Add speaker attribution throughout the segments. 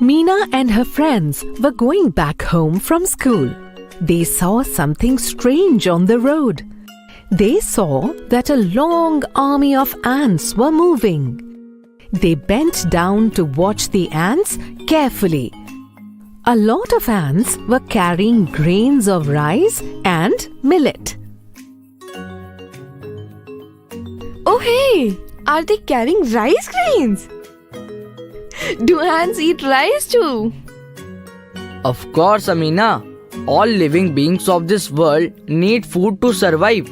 Speaker 1: Meena and her friends were going back home from school. They saw something strange on the road. They saw that a long army of ants were moving. They bent down to watch the ants carefully. A lot of ants were carrying grains of rice and millet.
Speaker 2: Oh hey! Are they carrying rice grains? Do ants eat rice too?
Speaker 3: Of course, Amina. All living beings of this world need food to survive.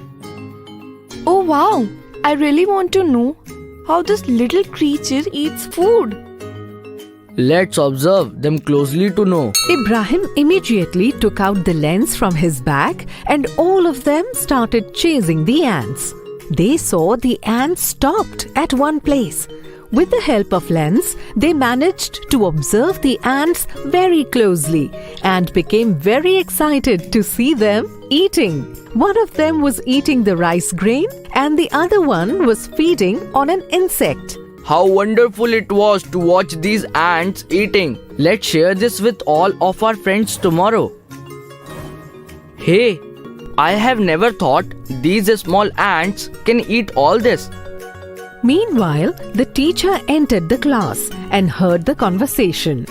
Speaker 2: Oh wow! I really want to know how this little creature eats food.
Speaker 3: Let's observe them closely to know.
Speaker 1: Ibrahim immediately took out the lens from his bag and all of them started chasing the ants. They saw the ants stopped at one place. With the help of lens, they managed to observe the ants very closely and became very excited to see them eating. One of them was eating the rice grain and the other one was feeding on an insect.
Speaker 3: How wonderful it was to watch these ants eating. Let's share this with all of our friends tomorrow. Hey, I have never thought these small ants can eat all this.
Speaker 1: Meanwhile, the teacher entered the class and heard the conversation.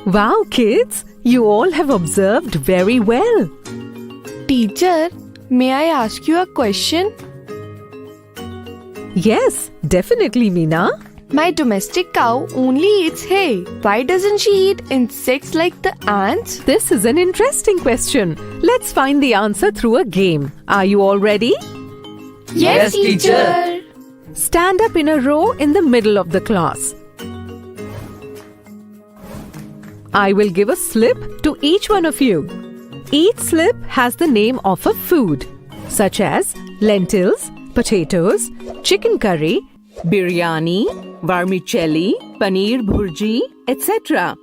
Speaker 1: Wow, kids, you all have observed very well.
Speaker 2: Teacher, may I ask you a question?
Speaker 1: Yes, definitely, Meena.
Speaker 2: My domestic cow only eats hay. Why doesn't she eat insects like the ants?
Speaker 1: This is an interesting question. Let's find the answer through a game. Are you all ready?
Speaker 3: Yes, teacher.
Speaker 1: Stand up in a row in the middle of the class. I will give a slip to each one of you. Each slip has the name of a food, such as lentils, potatoes, chicken curry, biryani, vermicelli, paneer bhurji, etc.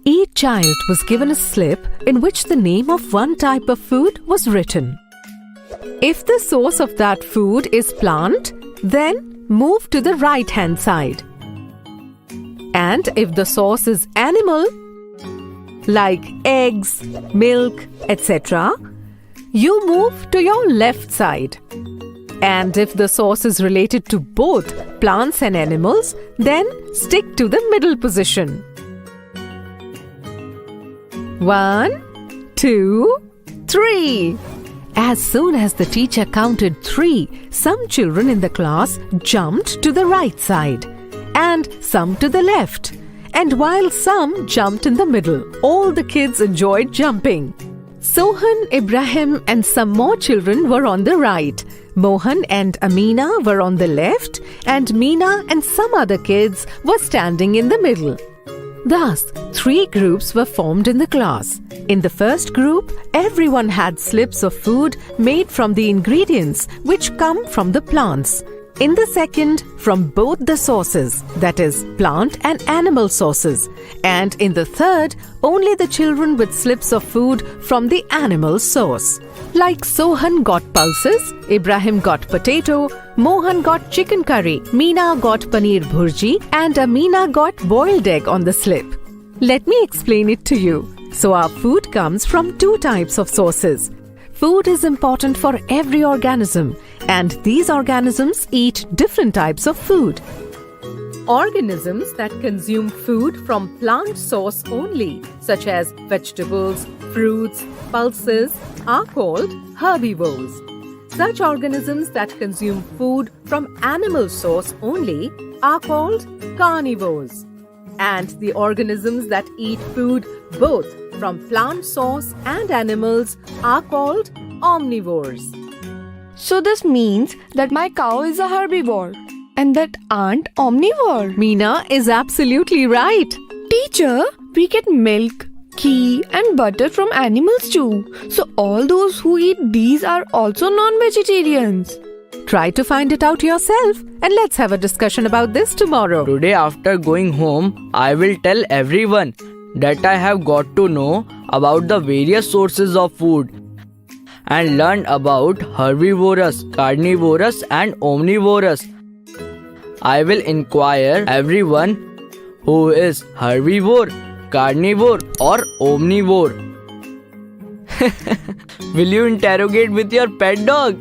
Speaker 1: Each child was given a slip in which the name of one type of food was written. If the source of that food is plant, then move to the right-hand side. And if the source is animal, like eggs, milk, etc., you move to your left side. And if the source is related to both plants and animals, then stick to the middle position. 1, 2, 3. As soon as the teacher counted 3, some children in the class jumped to the right side and some to the left. And while some jumped in the middle, all the kids enjoyed jumping. Sohan, Ibrahim and some more children were on the right. Mohan and Amina were on the left and Meena and some other kids were standing in the middle. Thus, 3 groups were formed in the class. In the first group, everyone had slips of food made from the ingredients which come from the plants. In the second, from both the sources, that is, plant and animal sources. And in the third, only the children with slips of food from the animal source. Like Sohan got pulses, Ibrahim got potato, Mohan got chicken curry, Meena got paneer bhurji, and Amina got boiled egg on the slip. Let me explain it to you. So our food comes from 2 types of sources. Food is important for every organism, and these organisms eat different types of food. Organisms that consume food from plant source only, such as vegetables, fruits, pulses, are called herbivores. Such organisms that consume food from animal source only are called carnivores. And the organisms that eat food both from plant source and animals are called omnivores.
Speaker 2: So this means that my cow is a herbivore and that ant omnivore.
Speaker 1: Meena is absolutely right.
Speaker 2: Teacher, we get milk, ghee and butter from animals too. So all those who eat these are also non-vegetarians.
Speaker 1: Try to find it out yourself and let's have a discussion about this tomorrow.
Speaker 3: Today after going home, I will tell everyone that I have got to know about the various sources of food and learn about herbivorous, carnivorous and omnivorous. I will inquire everyone who is herbivore, carnivore or omnivore? Will you interrogate with your pet dog?